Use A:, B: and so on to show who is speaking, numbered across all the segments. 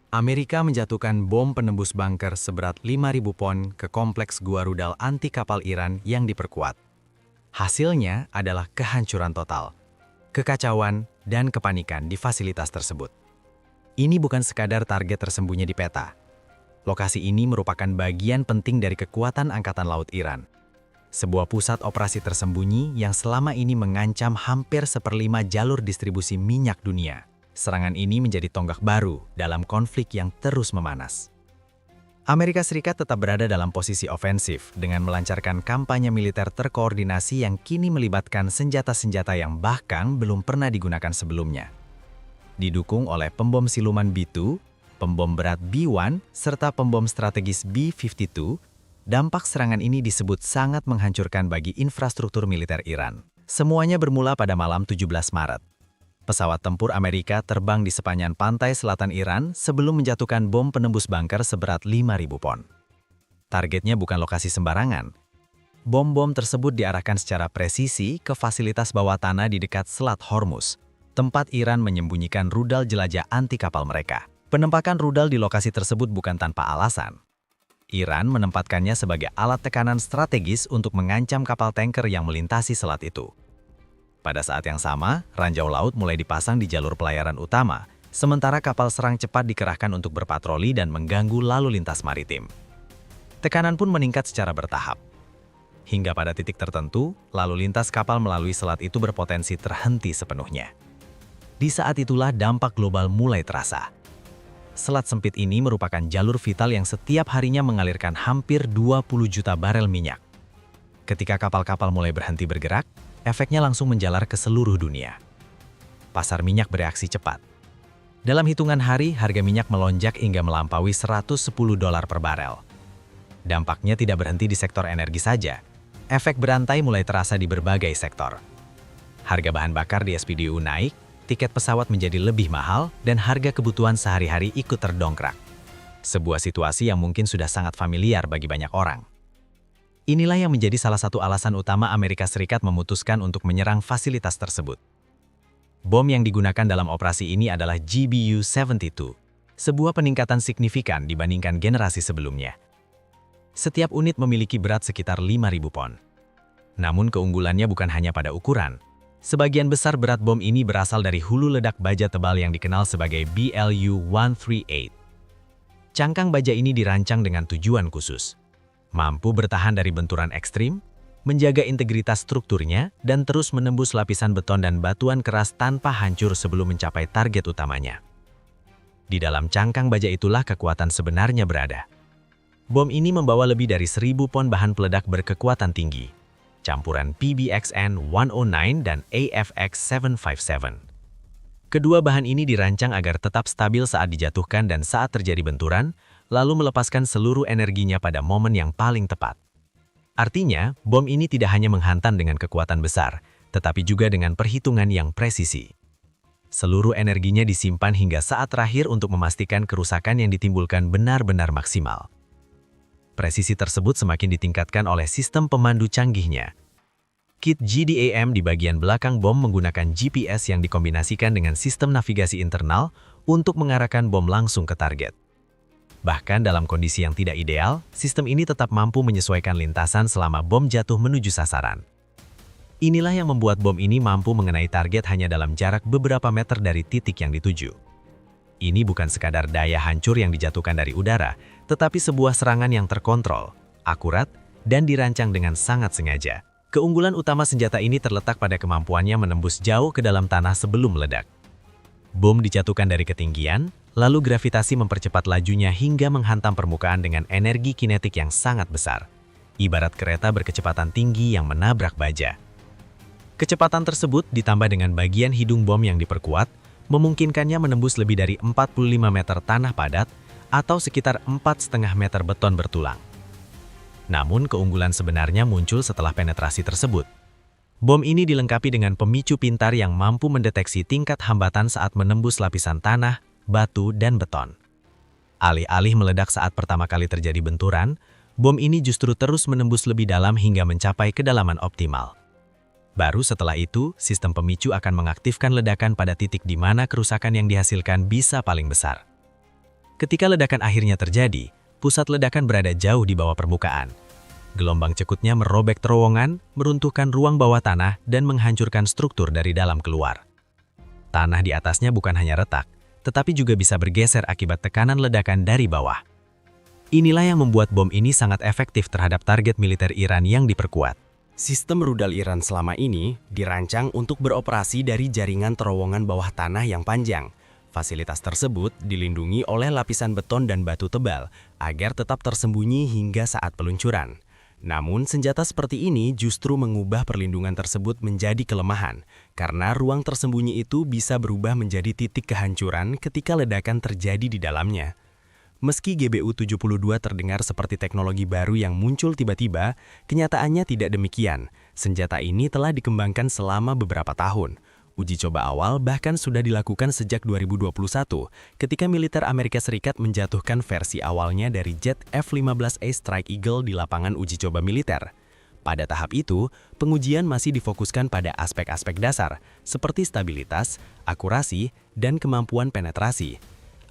A: Amerika menjatuhkan bom penembus bunker seberat 5.000 pon ke kompleks gua rudal anti kapal Iran yang diperkuat. Hasilnya adalah kehancuran total, kekacauan, dan kepanikan di fasilitas tersebut. Ini bukan sekadar target tersembunyi di peta. Lokasi ini merupakan bagian penting dari kekuatan Angkatan Laut Iran. Sebuah pusat operasi tersembunyi yang selama ini mengancam hampir seperlima jalur distribusi minyak dunia. Serangan ini menjadi tonggak baru dalam konflik yang terus memanas. Amerika Serikat tetap berada dalam posisi ofensif dengan melancarkan kampanye militer terkoordinasi yang kini melibatkan senjata-senjata yang bahkan belum pernah digunakan sebelumnya. Didukung oleh pembom siluman B-2, pembom berat B-1, serta pembom strategis B-52, dampak serangan ini disebut sangat menghancurkan bagi infrastruktur militer Iran. Semuanya bermula pada malam 17 Maret. Pesawat tempur Amerika terbang di sepanjang pantai selatan Iran sebelum menjatuhkan bom penembus bunker seberat 5.000 pon. Targetnya bukan lokasi sembarangan. Bom-bom tersebut diarahkan secara presisi ke fasilitas bawah tanah di dekat Selat Hormuz, tempat Iran menyembunyikan rudal jelajah anti kapal mereka. Penempakan rudal di lokasi tersebut bukan tanpa alasan. Iran menempatkannya sebagai alat tekanan strategis untuk mengancam kapal tanker yang melintasi selat itu. Pada saat yang sama, ranjau laut mulai dipasang di jalur pelayaran utama, sementara kapal serang cepat dikerahkan untuk berpatroli dan mengganggu lalu lintas maritim. Tekanan pun meningkat secara bertahap. Hingga pada titik tertentu, lalu lintas kapal melalui selat itu berpotensi terhenti sepenuhnya. Di saat itulah dampak global mulai terasa. Selat sempit ini merupakan jalur vital yang setiap harinya mengalirkan hampir 20 juta barel minyak. Ketika kapal-kapal mulai berhenti bergerak, efeknya langsung menjalar ke seluruh dunia. Pasar minyak bereaksi cepat. Dalam hitungan hari, harga minyak melonjak hingga melampaui $110 per barel. Dampaknya tidak berhenti di sektor energi saja. Efek berantai mulai terasa di berbagai sektor. Harga bahan bakar di SPBU naik, tiket pesawat menjadi lebih mahal, dan harga kebutuhan sehari-hari ikut terdongkrak. Sebuah situasi yang mungkin sudah sangat familiar bagi banyak orang. Inilah yang menjadi salah satu alasan utama Amerika Serikat memutuskan untuk menyerang fasilitas tersebut. Bom yang digunakan dalam operasi ini adalah GBU-72, sebuah peningkatan signifikan dibandingkan generasi sebelumnya. Setiap unit memiliki berat sekitar 5.000 pon. Namun keunggulannya bukan hanya pada ukuran. Sebagian besar berat bom ini berasal dari hulu ledak baja tebal yang dikenal sebagai BLU-138. Cangkang baja ini dirancang dengan tujuan khusus. Mampu bertahan dari benturan ekstrim, menjaga integritas strukturnya, dan terus menembus lapisan beton dan batuan keras tanpa hancur sebelum mencapai target utamanya. Di dalam cangkang baja itulah kekuatan sebenarnya berada. Bom ini membawa lebih dari 1.000 pon bahan peledak berkekuatan tinggi, campuran PBXN-109 dan AFX-757. Kedua bahan ini dirancang agar tetap stabil saat dijatuhkan dan saat terjadi benturan, lalu melepaskan seluruh energinya pada momen yang paling tepat. Artinya, bom ini tidak hanya menghantam dengan kekuatan besar, tetapi juga dengan perhitungan yang presisi. Seluruh energinya disimpan hingga saat terakhir untuk memastikan kerusakan yang ditimbulkan benar-benar maksimal. Presisi tersebut semakin ditingkatkan oleh sistem pemandu canggihnya. Kit GDAM di bagian belakang bom menggunakan GPS yang dikombinasikan dengan sistem navigasi internal untuk mengarahkan bom langsung ke target. Bahkan dalam kondisi yang tidak ideal, sistem ini tetap mampu menyesuaikan lintasan selama bom jatuh menuju sasaran. Inilah yang membuat bom ini mampu mengenai target hanya dalam jarak beberapa meter dari titik yang dituju. Ini bukan sekadar daya hancur yang dijatuhkan dari udara, tetapi sebuah serangan yang terkontrol, akurat, dan dirancang dengan sangat sengaja. Keunggulan utama senjata ini terletak pada kemampuannya menembus jauh ke dalam tanah sebelum meledak. Bom dijatuhkan dari ketinggian, lalu gravitasi mempercepat lajunya hingga menghantam permukaan dengan energi kinetik yang sangat besar, ibarat kereta berkecepatan tinggi yang menabrak baja. Kecepatan tersebut ditambah dengan bagian hidung bom yang diperkuat, memungkinkannya menembus lebih dari 45 meter tanah padat atau sekitar 4,5 meter beton bertulang. Namun keunggulan sebenarnya muncul setelah penetrasi tersebut. Bom ini dilengkapi dengan pemicu pintar yang mampu mendeteksi tingkat hambatan saat menembus lapisan tanah, batu, dan beton. Alih-alih meledak saat pertama kali terjadi benturan, bom ini justru terus menembus lebih dalam hingga mencapai kedalaman optimal. Baru setelah itu, sistem pemicu akan mengaktifkan ledakan pada titik di mana kerusakan yang dihasilkan bisa paling besar.
B: Ketika ledakan akhirnya terjadi, pusat ledakan berada jauh di bawah permukaan. Gelombang cekutnya merobek terowongan, meruntuhkan ruang bawah tanah, dan menghancurkan struktur dari dalam keluar. Tanah di atasnya bukan hanya retak, tetapi juga bisa bergeser akibat tekanan ledakan dari bawah. Inilah yang membuat bom ini sangat efektif terhadap target militer Iran yang diperkuat.
C: Sistem rudal Iran selama ini dirancang untuk beroperasi dari jaringan terowongan bawah tanah yang panjang. Fasilitas tersebut dilindungi oleh lapisan beton dan batu tebal agar tetap tersembunyi hingga saat peluncuran. Namun, senjata seperti ini justru mengubah perlindungan tersebut menjadi kelemahan, karena ruang tersembunyi itu bisa berubah menjadi titik kehancuran ketika ledakan terjadi di dalamnya. Meski GBU-72 terdengar seperti teknologi baru yang muncul tiba-tiba, kenyataannya tidak demikian. Senjata ini telah dikembangkan selama beberapa tahun. Uji coba awal bahkan sudah dilakukan sejak 2021, ketika militer Amerika Serikat menjatuhkan versi awalnya dari jet F-15A Strike Eagle di lapangan uji coba militer. Pada tahap itu, pengujian masih difokuskan pada aspek-aspek dasar, seperti stabilitas, akurasi, dan kemampuan penetrasi.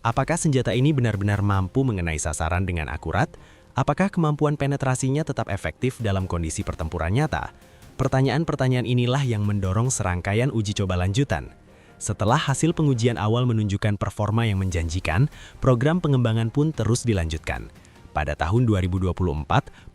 C: Apakah senjata ini benar-benar mampu mengenai sasaran dengan akurat? Apakah kemampuan penetrasinya tetap efektif dalam kondisi pertempuran nyata? Pertanyaan-pertanyaan inilah yang mendorong serangkaian uji coba lanjutan. Setelah hasil pengujian awal menunjukkan performa yang menjanjikan, program pengembangan pun terus dilanjutkan. Pada tahun 2024,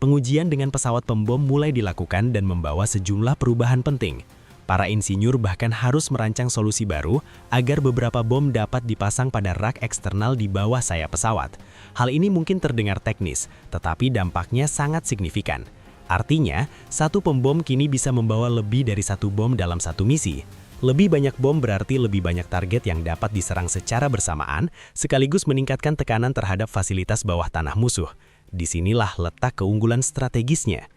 C: pengujian dengan pesawat pembom mulai dilakukan dan membawa sejumlah perubahan penting. Para insinyur bahkan harus merancang solusi baru agar beberapa bom dapat dipasang pada rak eksternal di bawah sayap pesawat. Hal ini mungkin terdengar teknis, tetapi dampaknya sangat signifikan. Artinya, satu pembom kini bisa membawa lebih dari satu bom dalam satu misi. Lebih banyak bom berarti lebih banyak target yang dapat diserang secara bersamaan, sekaligus meningkatkan tekanan terhadap fasilitas bawah tanah musuh. Disinilah letak keunggulan strategisnya.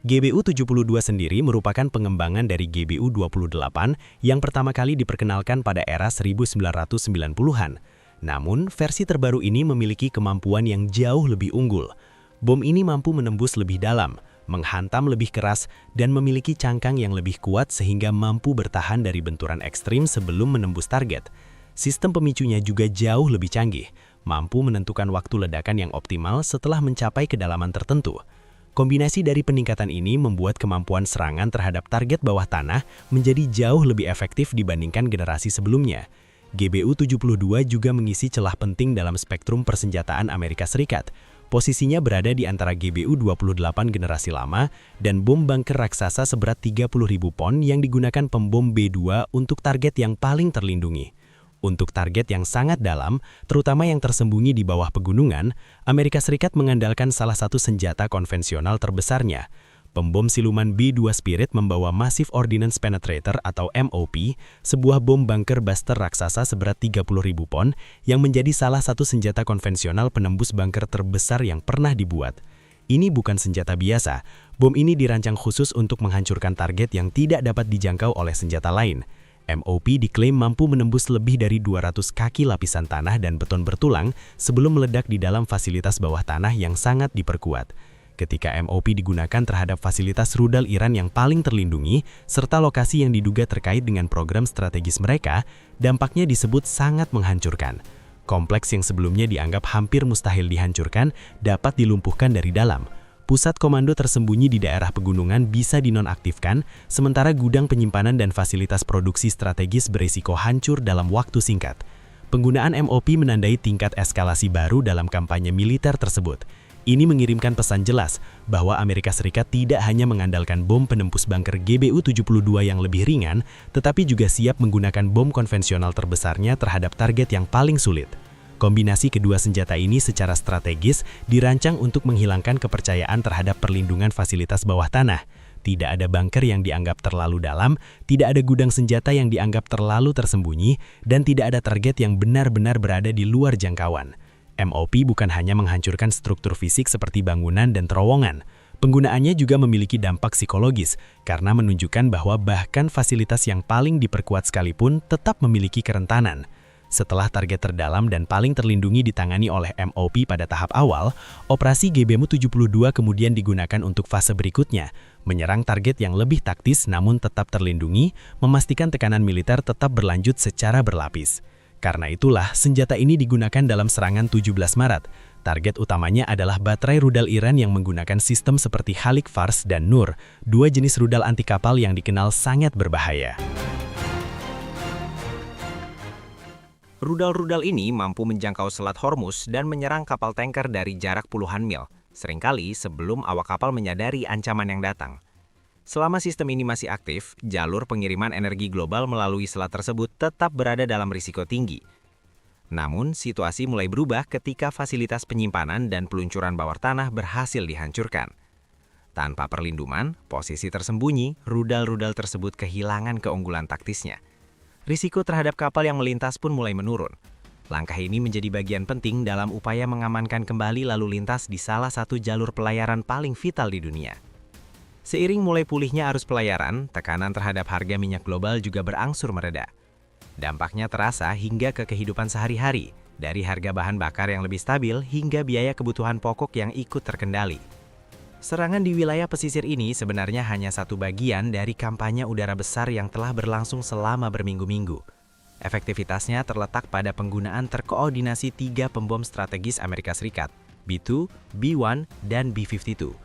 C: GBU-72 sendiri merupakan pengembangan dari GBU-28 yang pertama kali diperkenalkan pada era 1990-an. Namun, versi terbaru ini memiliki kemampuan yang jauh lebih unggul. Bom ini mampu menembus lebih dalam, menghantam lebih keras, dan memiliki cangkang yang lebih kuat sehingga mampu bertahan dari benturan ekstrim sebelum menembus target. Sistem pemicunya juga jauh lebih canggih, mampu menentukan waktu ledakan yang optimal setelah mencapai kedalaman tertentu. Kombinasi dari peningkatan ini membuat kemampuan serangan terhadap target bawah tanah menjadi jauh lebih efektif dibandingkan generasi sebelumnya. GBU-72 juga mengisi celah penting dalam spektrum persenjataan Amerika Serikat. Posisinya berada di antara GBU-28 generasi lama dan bom bunker raksasa seberat 30.000 pon yang digunakan pembom B-2 untuk target yang paling terlindungi. Untuk target yang sangat dalam, terutama yang tersembunyi di bawah pegunungan, Amerika Serikat mengandalkan salah satu senjata konvensional terbesarnya. Pembom siluman B-2 Spirit membawa Massive Ordnance Penetrator atau MOP, sebuah bom bunker buster raksasa seberat 30.000 pon yang menjadi salah satu senjata konvensional penembus bunker terbesar yang pernah dibuat. Ini bukan senjata biasa, bom ini dirancang khusus untuk menghancurkan target yang tidak dapat dijangkau oleh senjata lain. MOP diklaim mampu menembus lebih dari 200 kaki lapisan tanah dan beton bertulang sebelum meledak di dalam fasilitas bawah tanah yang sangat diperkuat. Ketika MOP digunakan terhadap fasilitas rudal Iran yang paling terlindungi, serta lokasi yang diduga terkait dengan program strategis mereka, dampaknya disebut sangat menghancurkan. Kompleks yang sebelumnya dianggap hampir mustahil dihancurkan, dapat dilumpuhkan dari dalam. Pusat komando tersembunyi di daerah pegunungan bisa dinonaktifkan, sementara gudang penyimpanan dan fasilitas produksi strategis berisiko hancur dalam waktu singkat. Penggunaan MOP menandai tingkat eskalasi baru dalam kampanye militer tersebut. Ini mengirimkan pesan jelas bahwa Amerika Serikat tidak hanya mengandalkan bom penembus bunker GBU-72 yang lebih ringan, tetapi juga siap menggunakan bom konvensional terbesarnya terhadap target yang paling sulit. Kombinasi kedua senjata ini secara strategis dirancang untuk menghilangkan kepercayaan terhadap perlindungan fasilitas bawah tanah. Tidak ada bunker yang dianggap terlalu dalam, tidak ada gudang senjata yang dianggap terlalu tersembunyi, dan tidak ada target yang benar-benar berada di luar jangkauan. MOP bukan hanya menghancurkan struktur fisik seperti bangunan dan terowongan. Penggunaannya juga memiliki dampak psikologis karena menunjukkan bahwa bahkan fasilitas yang paling diperkuat sekalipun tetap memiliki kerentanan. Setelah target terdalam dan paling terlindungi ditangani oleh MOP pada tahap awal, operasi GBU-72 kemudian digunakan untuk fase berikutnya, menyerang target yang lebih taktis namun tetap terlindungi, memastikan tekanan militer tetap berlanjut secara berlapis.
B: Karena itulah, senjata ini digunakan dalam serangan 17 Maret. Target utamanya adalah baterai rudal Iran yang menggunakan sistem seperti Halik Fars dan Nur, dua jenis rudal anti kapal yang dikenal sangat berbahaya.
A: Rudal-rudal ini mampu menjangkau Selat Hormuz dan menyerang kapal tanker dari jarak puluhan mil, seringkali sebelum awak kapal menyadari ancaman yang datang. Selama sistem ini masih aktif, jalur pengiriman energi global melalui selat tersebut tetap berada dalam risiko tinggi. Namun, situasi mulai berubah ketika fasilitas penyimpanan dan peluncuran bawah tanah berhasil dihancurkan. Tanpa perlindungan, posisi tersembunyi, rudal-rudal tersebut kehilangan keunggulan taktisnya. Risiko terhadap kapal yang melintas pun mulai menurun. Langkah ini menjadi bagian penting dalam upaya mengamankan kembali lalu lintas di salah satu jalur pelayaran paling vital di dunia. Seiring mulai pulihnya arus pelayaran, tekanan terhadap harga minyak global juga berangsur mereda. Dampaknya terasa hingga ke kehidupan sehari-hari, dari harga bahan bakar yang lebih stabil hingga biaya kebutuhan pokok yang ikut terkendali. Serangan di wilayah pesisir ini sebenarnya hanya satu bagian dari kampanye udara besar yang telah berlangsung selama berminggu-minggu. Efektivitasnya terletak pada penggunaan terkoordinasi 3 pembom strategis Amerika Serikat, B-2, B-1, dan B-52.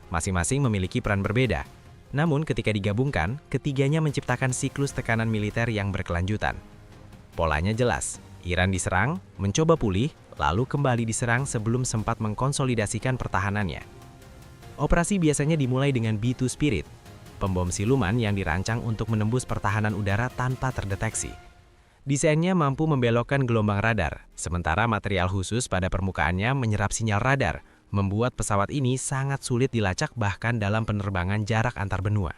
A: Masing-masing memiliki peran berbeda. Namun ketika digabungkan, ketiganya menciptakan siklus tekanan militer yang berkelanjutan. Polanya jelas, Iran diserang, mencoba pulih, lalu kembali diserang sebelum sempat mengkonsolidasikan pertahanannya. Operasi biasanya dimulai dengan B-2 Spirit, pembom siluman yang dirancang untuk menembus pertahanan udara tanpa terdeteksi. Desainnya mampu membelokkan gelombang radar, sementara material khusus pada permukaannya menyerap sinyal radar, membuat pesawat ini sangat sulit dilacak bahkan dalam penerbangan jarak antar benua.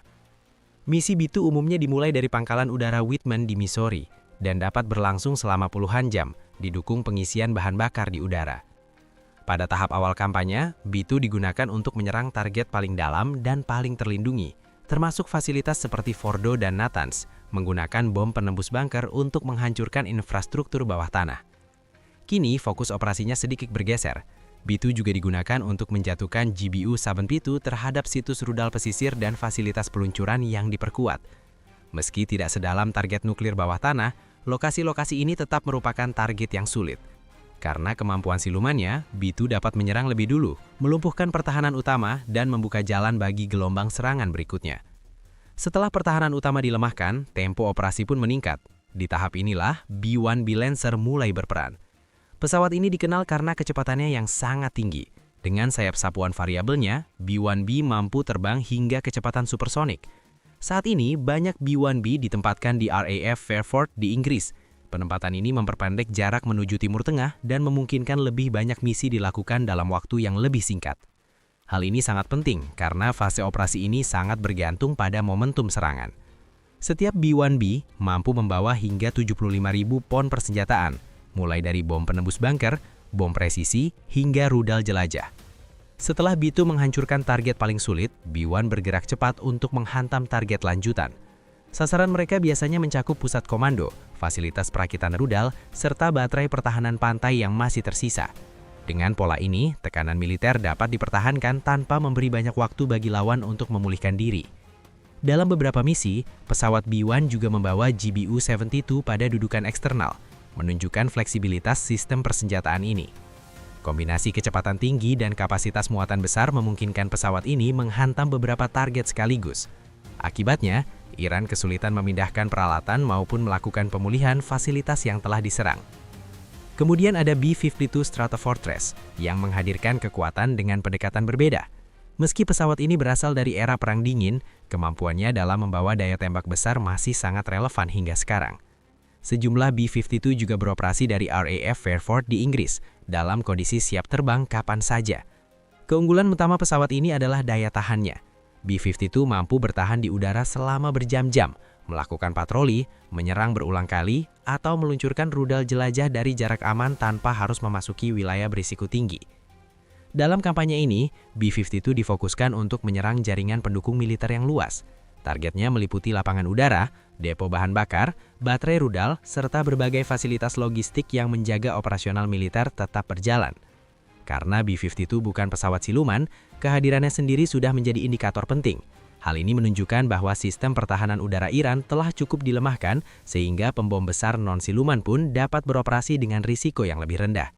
A: Misi B-2 umumnya dimulai dari pangkalan udara Whitman di Missouri dan dapat berlangsung selama puluhan jam, didukung pengisian bahan bakar di udara. Pada tahap awal kampanye, B-2 digunakan untuk menyerang target paling dalam dan paling terlindungi, termasuk fasilitas seperti Fordo dan Natanz, menggunakan bom penembus bunker untuk menghancurkan infrastruktur bawah tanah. Kini fokus operasinya sedikit bergeser. B-2 juga digunakan untuk menjatuhkan GBU-72 terhadap situs rudal pesisir dan fasilitas peluncuran yang diperkuat. Meski tidak sedalam target nuklir bawah tanah, lokasi-lokasi ini tetap merupakan target yang sulit. Karena kemampuan silumannya, B-2 dapat menyerang lebih dulu, melumpuhkan pertahanan utama, dan membuka jalan bagi gelombang serangan berikutnya. Setelah pertahanan utama dilemahkan, tempo operasi pun meningkat. Di tahap inilah, B-1B Lancer mulai berperan. Pesawat ini dikenal karena kecepatannya yang sangat tinggi. Dengan sayap sapuan variabelnya, B-1B mampu terbang hingga kecepatan supersonik. Saat ini, banyak B-1B ditempatkan di RAF Fairford di Inggris. Penempatan ini memperpendek jarak menuju Timur Tengah dan memungkinkan lebih banyak misi dilakukan dalam waktu yang lebih singkat. Hal ini sangat penting karena fase operasi ini sangat bergantung pada momentum serangan. Setiap B-1B mampu membawa hingga 75.000 pon persenjataan, mulai dari bom penembus bunker, bom presisi, hingga rudal jelajah. Setelah B-2 menghancurkan target paling sulit, B-1 bergerak cepat untuk menghantam target lanjutan. Sasaran mereka biasanya mencakup pusat komando, fasilitas perakitan rudal, serta baterai pertahanan pantai yang masih tersisa. Dengan pola ini, tekanan militer dapat dipertahankan tanpa memberi banyak waktu bagi lawan untuk memulihkan diri. Dalam beberapa misi, pesawat B-1 juga membawa GBU-72 pada dudukan eksternal, menunjukkan fleksibilitas sistem persenjataan ini. Kombinasi kecepatan tinggi dan kapasitas muatan besar memungkinkan pesawat ini menghantam beberapa target sekaligus. Akibatnya, Iran kesulitan memindahkan peralatan maupun melakukan pemulihan fasilitas yang telah diserang. Kemudian ada B-52 Stratofortress yang menghadirkan kekuatan dengan pendekatan berbeda. Meski pesawat ini berasal dari era Perang Dingin, kemampuannya dalam membawa daya tembak besar masih sangat relevan hingga sekarang. Sejumlah B-52 juga beroperasi dari RAF Fairford di Inggris dalam kondisi siap terbang kapan saja. Keunggulan utama pesawat ini adalah daya tahannya. B-52 mampu bertahan di udara selama berjam-jam, melakukan patroli, menyerang berulang kali, atau meluncurkan rudal jelajah dari jarak aman tanpa harus memasuki wilayah berisiko tinggi. Dalam kampanye ini, B-52 difokuskan untuk menyerang jaringan pendukung militer yang luas. Targetnya meliputi lapangan udara, depo bahan bakar, baterai rudal, serta berbagai fasilitas logistik yang menjaga operasional militer tetap berjalan. Karena B-52 bukan pesawat siluman, kehadirannya sendiri sudah menjadi indikator penting.
B: Hal ini menunjukkan bahwa sistem pertahanan udara Iran telah cukup dilemahkan sehingga pembom besar non-siluman pun dapat beroperasi dengan risiko yang lebih rendah.